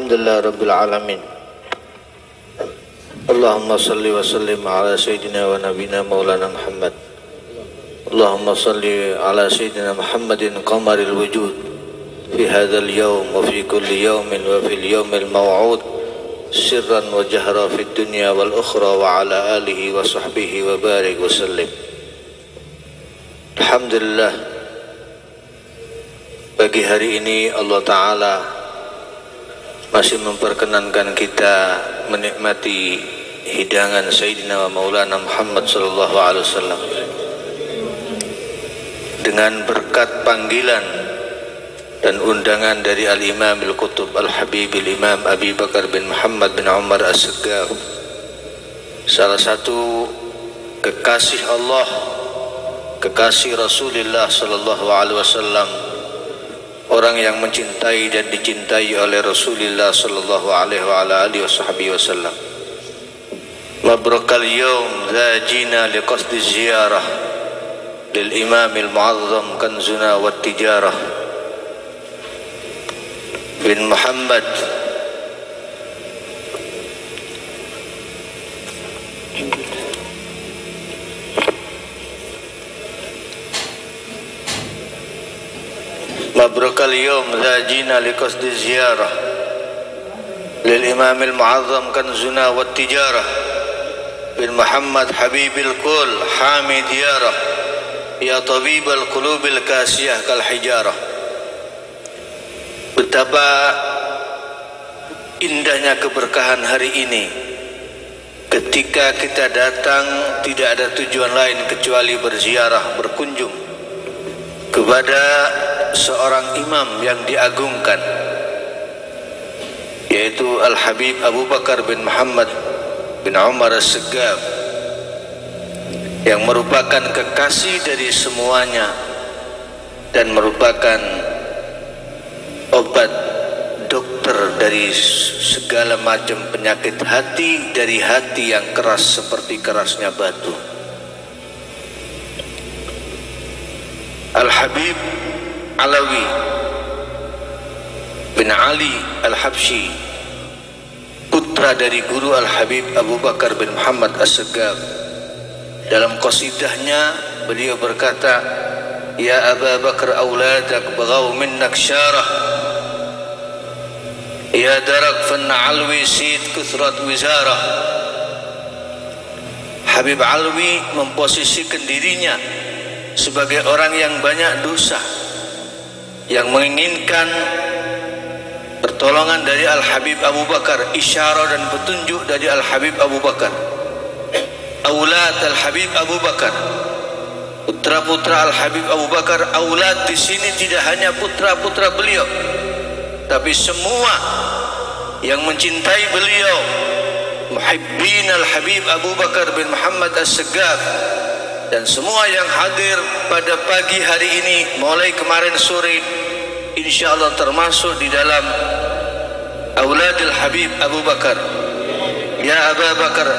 Alhamdulillah Rabbil Alamin. Allahumma salli wa sallim ala Sayyidina wa Nabina Maulana Muhammad. Allahumma salli ala Sayyidina Muhammadin qamaril wujud fi hadzal yawm wa fi kulli yawmin wa fil yawmil maw'ud sirran wa jahra fid dunya wal ukhra wa ala alihi wa sahbihi wa barik wa sallim. Alhamdulillah, pagi hari ini Allah Ta'ala masih memperkenankan kita menikmati hidangan Sayyidina wa Maulana Muhammad sallallahu alaihi wasallam dengan berkat panggilan dan undangan dari Al-Imam Al-Qutub Al-Habib Al-Imam Abi Bakar bin Muhammad bin Umar As-Segaf, salah satu kekasih Allah, kekasih Rasulullah sallallahu alaihi wasallam, orang yang mencintai dan dicintai oleh Rasulullah sallallahu alaihi wasallam. Mabrukal yawm zajina liqasdi ziyarah lil imam al-mu'azzam kanzuna wat tijarah bin Muhammad Mabrukal yawm zajina liqasdi ziyarah lil imam al-mu'azzam kanzuna wat tijarah bin Muhammad Habibil Kul Hamid Yarah ya tabibal qulubil kasiyah kal hijarah. Betapa indahnya keberkahan hari ini ketika kita datang tidak ada tujuan lain kecuali berziarah, berkunjung kepada seorang imam yang diagungkan, yaitu Al-Habib Abu Bakar bin Muhammad bin Umar As-Segaf, yang merupakan kekasih dari semuanya dan merupakan obat dokter dari segala macam penyakit hati, dari hati yang keras seperti kerasnya batu. Al-Habib Alawi bin Ali Al-Habsyi, putra dari guru Al-Habib Abu Bakar bin Muhammad As-Segaf, dalam qasidahnya beliau berkata, ya Abu Bakar auladak baghaw minnak syarah, ya darak fanna alwi sid kuthrat wizarah. Habib Alwi memposisikan dirinya sebagai orang yang banyak dosa, yang menginginkan pertolongan dari Al-Habib Abu Bakar, isyarah dan petunjuk dari Al-Habib Abu Bakar. Aulad Al-Habib Abu Bakar, putra-putra Al-Habib Abu Bakar. Aulad di sini tidak hanya putra-putra beliau, tapi semua yang mencintai beliau, muhibbin Al-Habib Abu Bakar bin Muhammad As-Segaf, dan semua yang hadir pada pagi hari ini mulai kemarin sore, insyaallah termasuk di dalam auladil Habib Abu Bakar. Ya Abu Bakar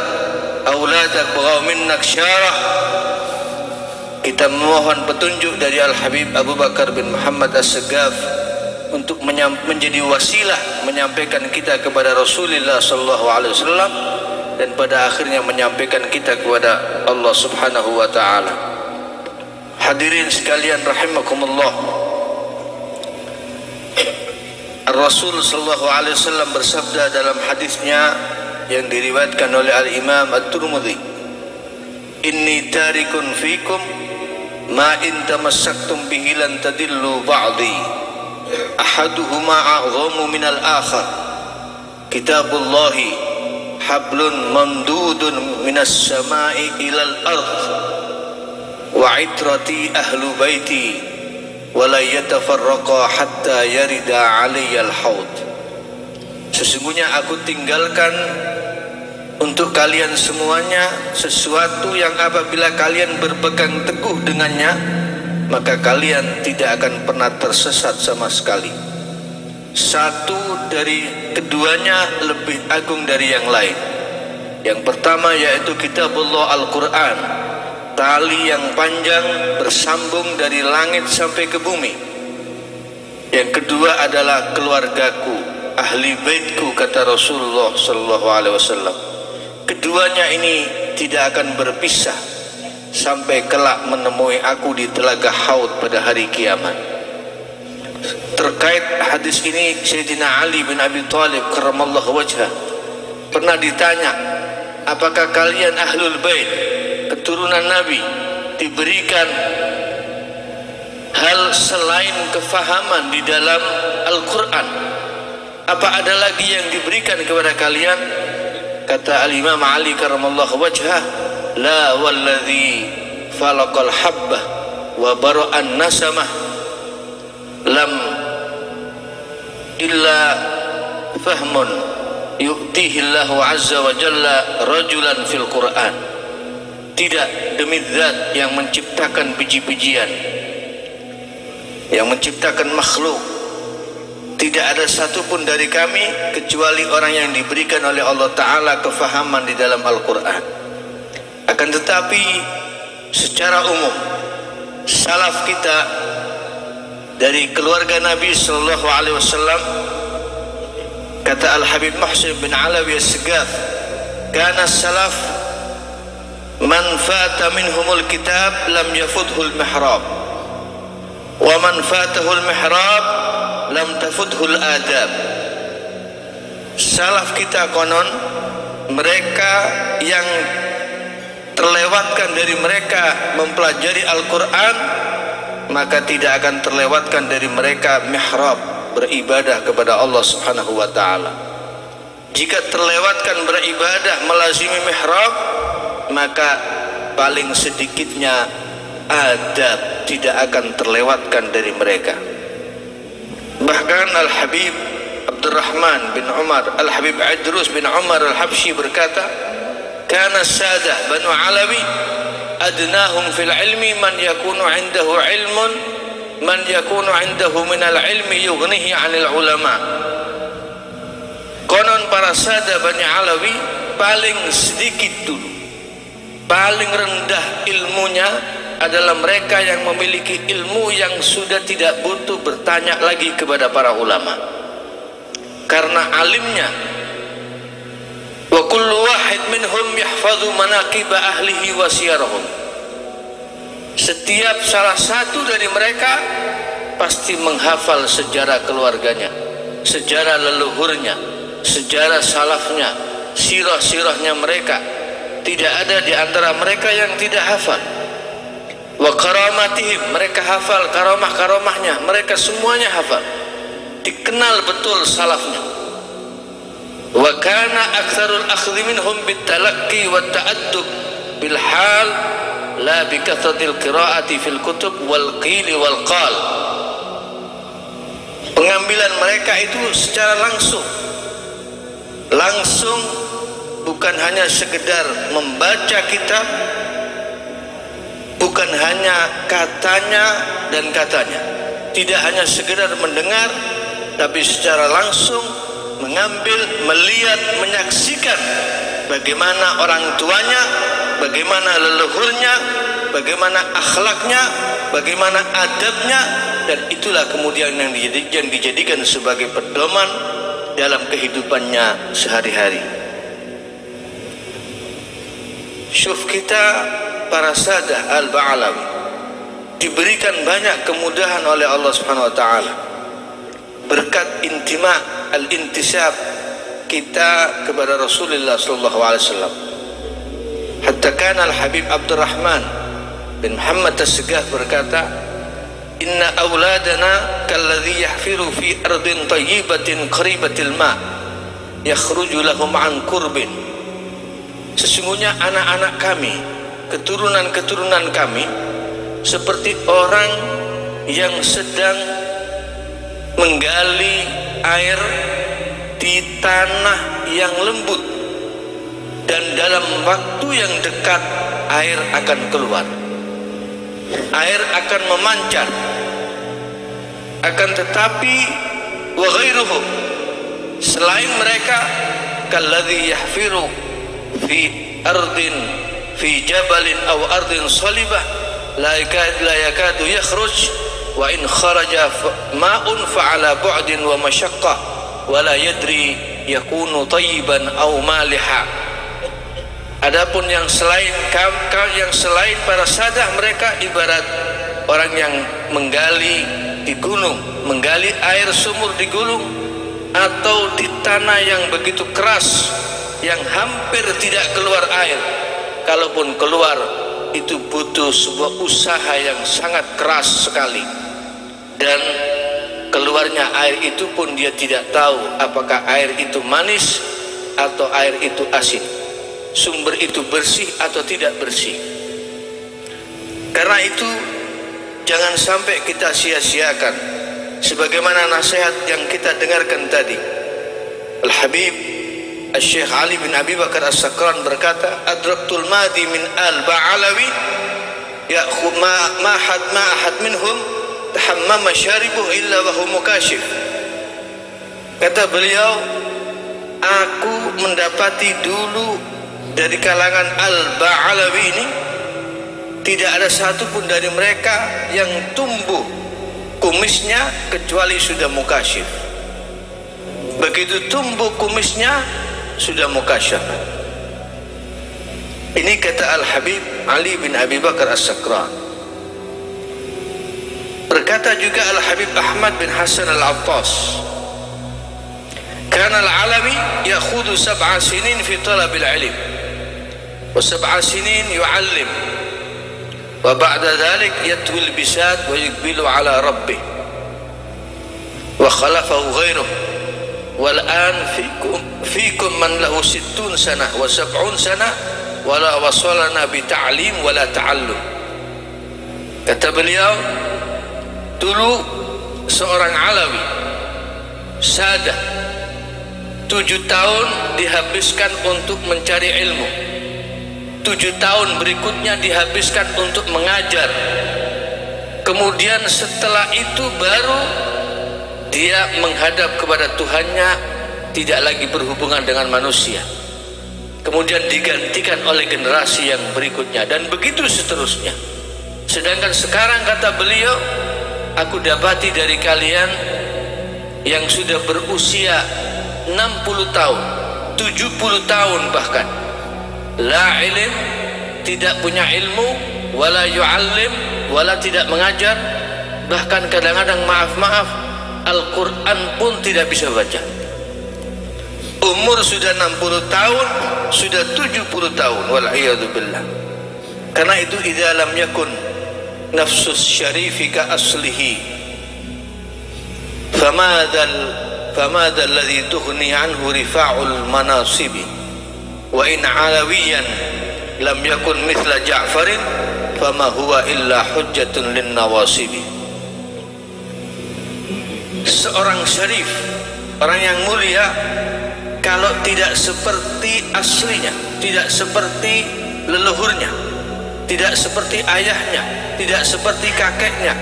auladak baghaw minnak syarah. Kita memohon petunjuk dari Al-Habib Abu Bakar bin Muhammad As-Segaf untuk menjadi wasilah menyampaikan kita kepada Rasulullah sallallahu alaihi wasallam, dan pada akhirnya menyampaikan kita kepada Allah Subhanahu wa taala. Hadirin sekalian rahimakumullah, Rasul sallallahu alaihi wasallam bersabda dalam hadisnya yang diriwayatkan oleh Al-Imam At-Tirmidzi, inni tarikun fikum ma in tamassaktum bihi lan tadillu ba'di ahaduhuma a'zamu minal akhar kitabullahi hablun mamdudun minas samai ilal ard wa itrati ahlu baiti wala yatafarraqa hatta yarida aliyal haud. Sesungguhnya aku tinggalkan untuk kalian semuanya sesuatu yang apabila kalian berpegang teguh dengannya, maka kalian tidak akan pernah tersesat sama sekali. Satu dari keduanya lebih agung dari yang lain. Yang pertama yaitu kitabullah Al-Quran, tali yang panjang bersambung dari langit sampai ke bumi. Yang kedua adalah keluargaku, ahli baitku, kata Rasulullah sallallahu alaihi wasallam. Keduanya ini tidak akan berpisah sampai kelak menemui aku di telaga Haud pada hari kiamat. Terkait hadis ini, Sayyidina Ali bin Abi Thalib karramallahu wajhah pernah ditanya, apakah kalian ahlul bait, keturunan Nabi, diberikan hal selain kefahaman di dalam Al-Quran? Apa ada lagi yang diberikan kepada kalian? Kata Al-Imam Ali karramallahu wajhah, la walladhi falaqal habbah wa bara'an nasamah lam illa fahmun yu'tihi Allahu azza wa jalla rajulan fil Quran. Tidak, demi zat yang menciptakan biji-bijian, yang menciptakan makhluk, tidak ada satupun dari kami kecuali orang yang diberikan oleh Allah Ta'ala kefahaman di dalam Al-Quran. Akan tetapi secara umum salaf kita dari keluarga Nabi Sallallahu Alaihi Wasallam, kata Al-Habib Muhsin bin Alawi As-Segaf, kana salaf man fata minhumul kitab lam yafudhul mihrab wa man fatahul mihrab lam tafudhul adab. Salaf kita konon mereka yang terlewatkan dari mereka mempelajari Al-Quran, maka tidak akan terlewatkan dari mereka mihrab, beribadah kepada Allah Subhanahu wa ta'ala. Jika terlewatkan beribadah melazimi mihrab, maka paling sedikitnya adab tidak akan terlewatkan dari mereka. Bahkan Al-Habib Abdurrahman bin Umar, Al-Habib Idrus bin Umar Al-Habsyi berkata, kana sadah Banu Alawi adnahum fil ilmi man yakunu indahu ilmun man yakunu indahu minal ilmi yughnihi anil ulama. Konon para sadah Bani Alawi paling sedikit dulu, paling rendah ilmunya adalah mereka yang memiliki ilmu yang sudah tidak butuh bertanya lagi kepada para ulama, karena alimnya. Wa kullu wahid minhum yahfazu manaqiba ahlihi wa siyarahum. Setiap salah satu dari mereka pasti menghafal sejarah keluarganya, sejarah leluhurnya, sejarah salafnya, sirah-sirahnya mereka. Tidak ada di antara mereka yang tidak hafal. Wa karamatihim, mereka hafal karamah-karamahnya, mereka semuanya hafal. Dikenal betul salafnya. Wa kana aktsarul akhdhi minhum bitalaqqi wat ta'addub bil hal la bi kathratil qiraati fil kutub wal qil wal qal. Pengambilan mereka itu secara langsung, bukan hanya sekedar membaca kitab, bukan hanya katanya dan katanya, tidak hanya sekedar mendengar, tapi secara langsung mengambil, melihat, menyaksikan bagaimana orang tuanya, bagaimana leluhurnya, bagaimana akhlaknya, bagaimana adabnya, dan itulah kemudian yang dijadikan sebagai pedoman dalam kehidupannya sehari-hari. Syuf kita para sadah Al-Ba'alawi diberikan banyak kemudahan oleh Allah Subhanahu wa ta'ala berkat intima al-intisab kita kepada Rasulullah sallallahu alaihi wasallam. Hatta kana Al-Habib Abdurrahman bin Muhammad As-Segaf berkata, inna auladana kalladhi yahfiru fi ardin tayyibatin qaribatil ma yakhruju lahum an kurbin. Sesungguhnya anak-anak kami, keturunan-keturunan kami seperti orang yang sedang menggali air di tanah yang lembut, dan dalam waktu yang dekat air akan keluar, air akan memancar. Akan tetapi wa ghairuhum, selain mereka, kalladhi yahfiru fi ardin fi jabalin aw ardin salibah la yakadu yakhruj wa in kharaja ma'un fa'ala bu'din wa masyaqqah wala yadri yakunu tayyiban aw maliha. Adapun yang selain para sadah, mereka ibarat orang yang menggali di gunung, menggali air sumur di gunung atau di tanah yang begitu keras yang hampir tidak keluar air. Kalaupun keluar, itu butuh sebuah usaha yang sangat keras sekali, dan keluarnya air itu pun dia tidak tahu apakah air itu manis atau air itu asin, sumber itu bersih atau tidak bersih. Karena itu jangan sampai kita sia-siakan, sebagaimana nasihat yang kita dengarkan tadi. Al-Habib Al-Syekh Ali bin Abi Bakar As-Sakran berkata, adraktul madi min al-Ba'alawi ya'khud ma ahad minhum tahammama syaribuh illa wa huwa mukashif. Kata beliau, aku mendapati dulu dari kalangan al-Ba'alawi ini tidak ada satu pun dari mereka yang tumbuh kumisnya kecuali sudah mukashif. Begitu tumbuh kumisnya sudah mukasyaf. Ini kata Al-Habib Ali bin Abi Bakar As-Sakran. Berkata juga Al-Habib Ahmad bin Hasan Al-Attas, kana al-Alawi yakhudhu 7 sinin fi talab al-ilm wa 7 sinin yu'allim wa ba'da dhalik yatwi al-bisad wa yuqbilu ala rabbih wa khalafahu ghairuh. Wal'an fikum man lahu 60 sana wa 70 sana wala wasalana bi ta'lim wala ta'allum. Kata beliau, dulu seorang Alawi sadah 7 tahun dihabiskan untuk mencari ilmu, 7 tahun berikutnya dihabiskan untuk mengajar. Kemudian setelah itu baru dia menghadap kepada Tuhannya, tidak lagi berhubungan dengan manusia. Kemudian digantikan oleh generasi yang berikutnya, dan begitu seterusnya. Sedangkan sekarang kata beliau, aku dapati dari kalian yang sudah berusia 60 tahun, 70 tahun bahkan, la ilm, tidak punya ilmu, wala yu'allim, wala tidak mengajar, bahkan kadang-kadang maaf-maaf Al-Quran pun tidak bisa baca. Umur sudah 60 tahun, sudah 70 tahun, wal'iyadzubillah. Karena itu idza lam yakun nafsus syarifi ka aslihi famadha alladhi tughni anhu rifa'ul manasibi wa in alawiyan lam yakun mithla Ja'farin fama huwa illa hujjatun lin nawasibi. Seorang syarif, orang yang mulia, kalau tidak seperti aslinya, tidak seperti leluhurnya, tidak seperti ayahnya, tidak seperti kakeknya,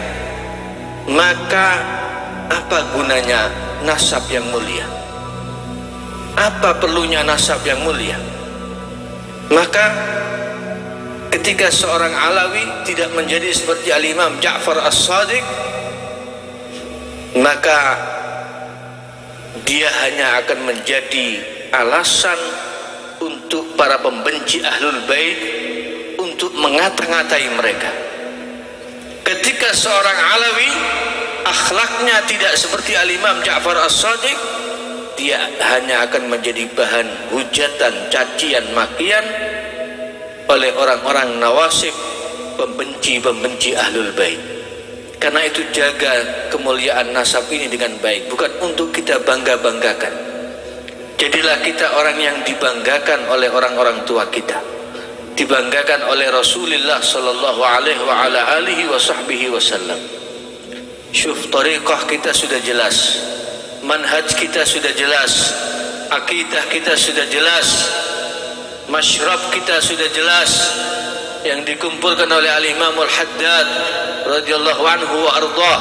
maka apa gunanya nasab yang mulia? Apa perlunya nasab yang mulia? Maka ketika seorang Alawi tidak menjadi seperti Al-Imam Ja'far As-Sadiq, maka dia hanya akan menjadi alasan untuk para pembenci Ahlul Bait untuk mengata-ngatai mereka. Ketika seorang Alawi akhlaknya tidak seperti Al-Imam Ja'far As-Sadiq, dia hanya akan menjadi bahan hujatan, cacian, makian oleh orang-orang nawasib, pembenci-pembenci Ahlul Bait. Karena itu jaga kemuliaan nasab ini dengan baik, bukan untuk kita bangga-banggakan. Jadilah kita orang yang dibanggakan oleh orang-orang tua kita, dibanggakan oleh Rasulullah sallallahu alaihi wa ala alihi wa sahbihi wasallam. Syuf, tariqah kita sudah jelas, manhaj kita sudah jelas, akidah kita sudah jelas, masyrab kita sudah jelas, yang dikumpulkan oleh Al-Imam Al-Haddad radhiyallahu anhu wa ardhah.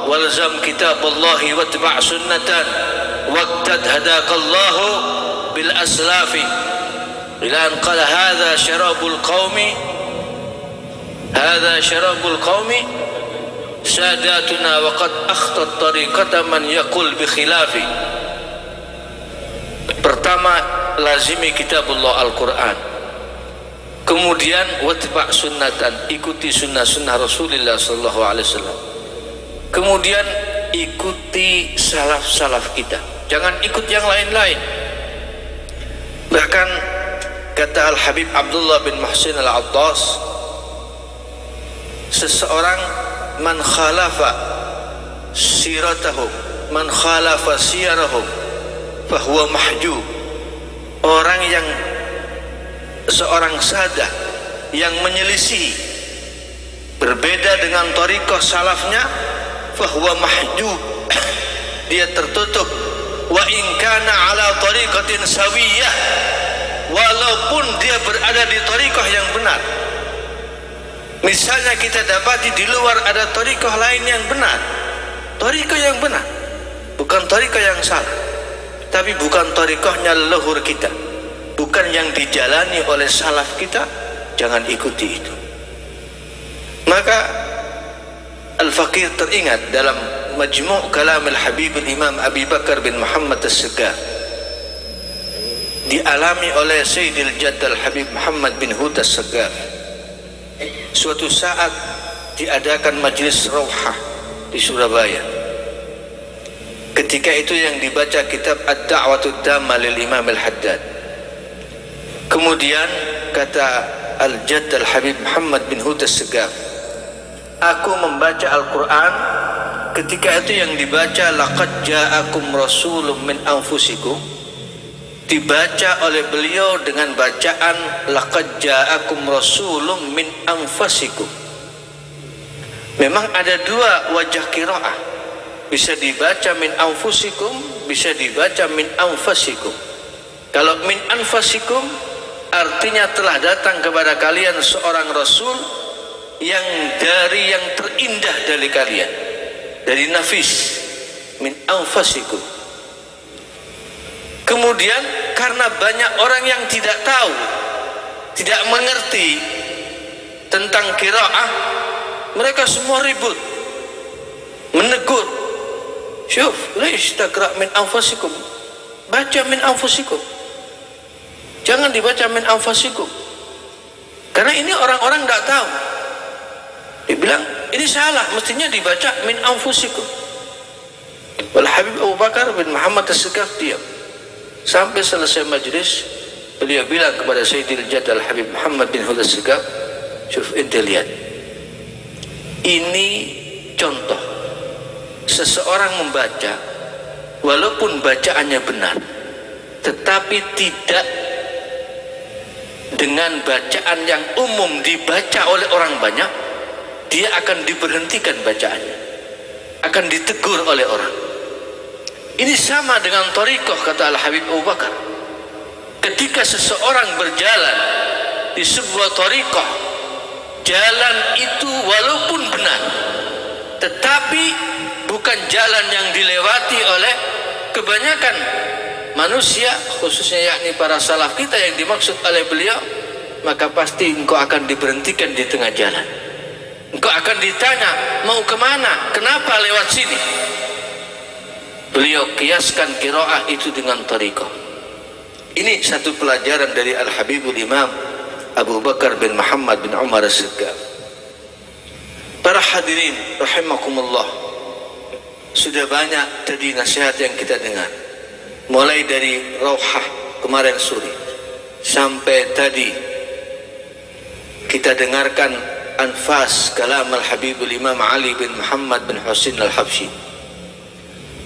Walzam kitaballahi watba' sunnatan waqtad hadakallahu bil aslafi ila an qala hadha syarabul qaumi sadatuna wa qad akhtat tariqata man yaqul bi khilafi Pertama, lazimi kitabullah Al-Quran. Kemudian watba' sunnatan, ikuti sunnah-sunnah Rasulullah sallallahu alaihi wasallam. Kemudian ikuti salaf-salaf kita, jangan ikut yang lain-lain. Bahkan kata Al-Habib Abdullah bin Muhsin Al-Attas, seseorang man khalafa siratahum, man khalafa siyarahum fahuwa mahjub. Orang yang seorang sadah yang menyelisih, berbeda dengan thariqah salafnya, fahuwa mahjub, dia tertutup. Wa in kana ala thariqatin sawiyah, walaupun dia berada di thariqah yang benar. Misalnya kita dapati di luar ada thariqah lain yang benar, thariqah yang benar, bukan thariqah yang salah, tapi bukan thariqahnya leluhur kita, bukan yang dijalani oleh salaf kita, jangan ikuti itu. Maka Al-Faqih teringat dalam Majmu' Kalam Al-Habib Imam Abi Bakar bin Muhammad As-Segaf, dialami oleh Sayyidil Jadd Al-Habib Muhammad bin Hud As-Segaf. Suatu saat diadakan majlis rauhah di Surabaya. Ketika itu yang dibaca kitab Ad-Da'watud Damma lil Imam Al-Haddad. Kemudian kata Al-Jadd Al-Habib Muhammad bin Hud As-Segaf, aku membaca Al-Quran, ketika itu yang dibaca laqad ja'akum rasulun min anfusikum, dibaca oleh beliau dengan bacaan laqad ja'akum rasulun min anfusikum. Memang ada dua wajah qiraah, bisa dibaca min anfusikum, bisa dibaca min anfusikum. Kalau min anfusikum artinya telah datang kepada kalian seorang rasul yang dari yang terindah dari kalian, dari nafis, min anfusikum. Kemudian karena banyak orang yang tidak tahu, tidak mengerti tentang qiraah, mereka semua ribut, menegur, syuf, lish taqra' min anfusikum, baca min anfusikum, jangan dibaca min anfusikum, karena ini orang-orang tidak tahu. Dibilang ini salah, mestinya dibaca min anfusikum. Wal Habib Abu Bakar bin Muhammad As-Segaf diam sampai selesai majlis. Beliau bilang kepada Sayyidil Jadd Al-Habib Muhammad bin Hud As-Segaf, syuf, ente lihat, ini contoh seseorang membaca walaupun bacaannya benar, tetapi tidak dengan bacaan yang umum dibaca oleh orang banyak, dia akan diberhentikan bacaannya, akan ditegur oleh orang. Ini sama dengan thariqah, kata Al-Habib Abu Bakar. Ketika seseorang berjalan di sebuah thariqah, jalan itu walaupun benar, tetapi bukan jalan yang dilewati oleh kebanyakan manusia, khususnya yakni para salaf kita yang dimaksud oleh beliau, maka pasti engkau akan diberhentikan di tengah jalan. Engkau akan ditanya, mau kemana, kenapa lewat sini? Beliau kiaskan qiraah itu dengan thariqah. Ini satu pelajaran dari Al-Habibul Imam Abu Bakar bin Muhammad bin Umar As-Segaf. Para hadirin rahimakumullah, sudah banyak tadi nasihat yang kita dengar, mulai dari rauhah kemarin sore sampai tadi kita dengarkan anfas kalam Al-Habibul Imam Ali bin Muhammad bin Husin Al-Habsyi.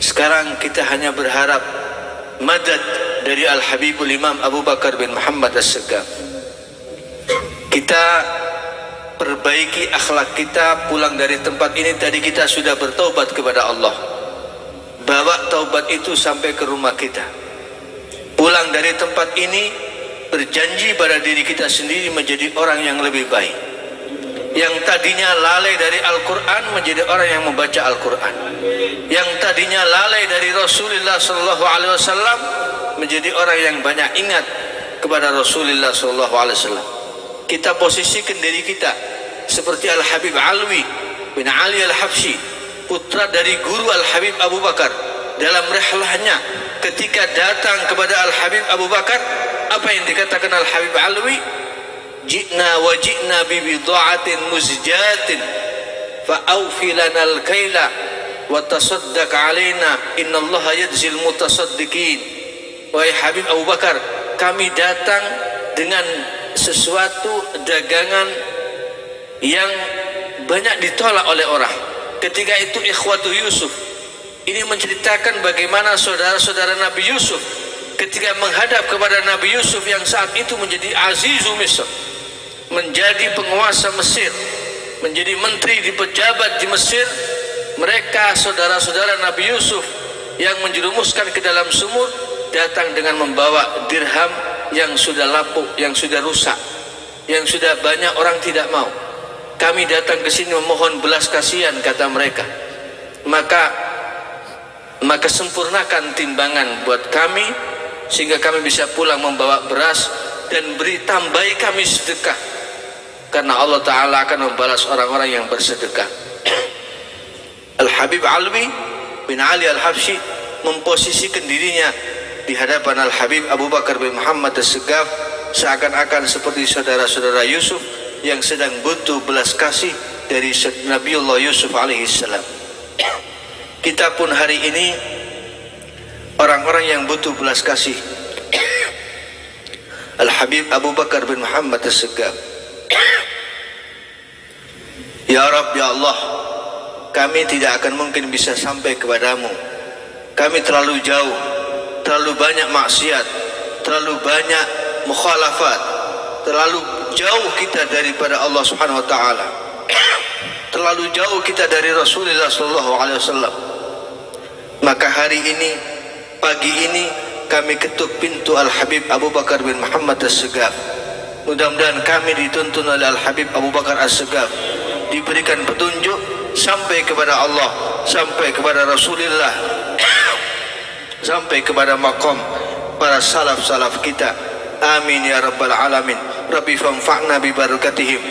Sekarang kita hanya berharap madad dari Al-Habibul Imam Abu Bakar bin Muhammad As-Segaf. Kita perbaiki akhlak kita, pulang dari tempat ini tadi kita sudah bertaubat kepada Allah, bawa taubat itu sampai ke rumah kita. Pulang dari tempat ini berjanji pada diri kita sendiri menjadi orang yang lebih baik, yang tadinya lalai dari Al-Quran menjadi orang yang membaca Al-Quran, yang tadinya lalai dari Rasulullah SAW menjadi orang yang banyak ingat kepada Rasulullah SAW. Kita posisikan diri kita seperti Al-Habib Alwi bin Ali Al-Habsyi, putra dari guru Al-Habib Abu Bakar, dalam rihlahnya ketika datang kepada Al-Habib Abu Bakar, apa yang dikatakan Al-Habib Alwi? Ji'na wa ji'na bi bid'atin muzjatin fa awfi lana al-kaila wa tasaddaq alaina innallaha yajzil mutasaddiqin. Wahai Habib Abu Bakar, kami datang dengan sesuatu dagangan yang banyak ditolak oleh orang. Ketika itu ikhwatu Yusuf ini menceritakan bagaimana saudara-saudara Nabi Yusuf ketika menghadap kepada Nabi Yusuf yang saat itu menjadi Azizu Misr, menjadi penguasa Mesir, menjadi menteri di pejabat di Mesir. Mereka saudara-saudara Nabi Yusuf yang menjerumuskan ke dalam sumur datang dengan membawa dirham yang sudah lapuk, yang sudah rusak, yang sudah banyak orang tidak mau. Kami datang ke sini memohon belas kasihan, kata mereka. Maka sempurnakan timbangan buat kami sehingga kami bisa pulang membawa beras dan beri tambahi kami sedekah, karena Allah Ta'ala akan membalas orang-orang yang bersedekah. Al-Habib Alwi bin Ali Al-Habsyi memposisikan dirinya di hadapan Al-Habib Abu Bakar bin Muhammad As-Segaf seakan-akan seperti saudara-saudara Yusuf yang sedang butuh belas kasih dari Nabiullah Yusuf alaihissalam. Kita pun hari ini orang-orang yang butuh belas kasih Al-Habib Abu Bakar bin Muhammad As-Segaf. Ya Rabb, ya Allah, kami tidak akan mungkin bisa sampai kepadamu. Kami terlalu jauh, terlalu banyak maksiat, terlalu banyak mukhalafat, terlalu jauh kita daripada Allah Subhanahu wa taala. Terlalu jauh kita dari Rasulullah sallallahu alaihi wasallam. Maka hari ini, pagi ini kami ketuk pintu Al-Habib Abu Bakar bin Muhammad As-Segaf. Mudah-mudahan kami dituntun oleh Al-Habib Abu Bakar As-Segaf, diberikan petunjuk sampai kepada Allah, sampai kepada Rasulullah, sampai kepada maqam para salaf-salaf kita. Amin ya rabbal alamin. Rabbi fanfa'na bi barakatihim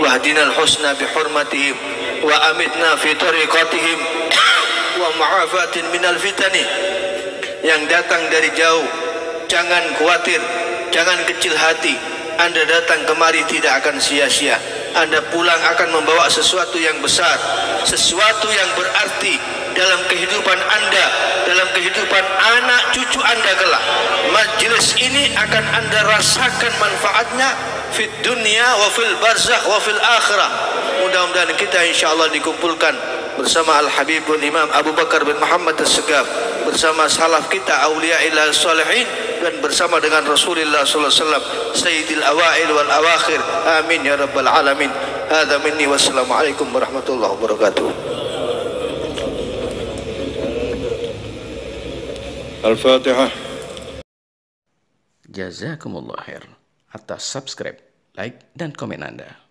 wahdinal husna bi hurmatihim wa amitna fi tariqatihim wa ma'afatin minal fitani. Yang datang dari jauh, jangan khawatir, jangan kecil hati. Anda datang kemari tidak akan sia-sia. Anda pulang akan membawa sesuatu yang besar, sesuatu yang berarti dalam kehidupan Anda, dalam kehidupan anak cucu Anda kelak. Majlis ini akan Anda rasakan manfaatnya fid dunya wa fil barzakh wa fil akhirah. Mudah-mudahan kita insyaallah dikumpulkan bersama Al-Habibul Imam Abu Bakar bin Muhammad As-Segaf, bersama salaf kita auliyaillah salihin, dan bersama dengan Rasulullah sallallahu alaihi wasallam sayyidil awail wal awakhir. Amin ya rabbal alamin. Hadza minni wassalamu alaikum warahmatullahi wabarakatuh. Al-Fatihah. Jazakumullah khair atas subscribe, like, dan komen Anda.